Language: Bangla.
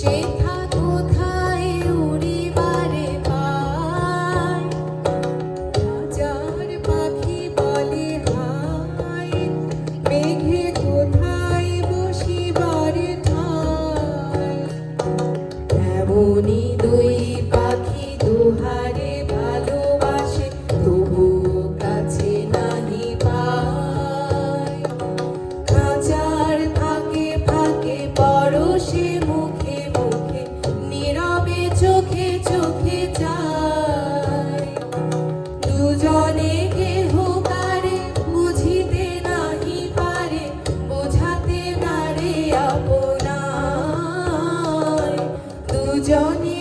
সেথা কোথায় উড়িবারে পায়, হাজার পাখি বলে হায়, মেঘে কোথায় বসিবারে ঠায়। এমনি দুই পাখি দুহারে ভালোবাসে, তবু কাছে নাহি পায়। খাঁচার ফাঁকে ফাঁকে পরশে মুখে মুখে, নীরবে চোখে চোখে যায়। দুজনে কেহ কারে বুঝিতে নাহি পারে, বোঝাতে নারে আপনায়। দুজনে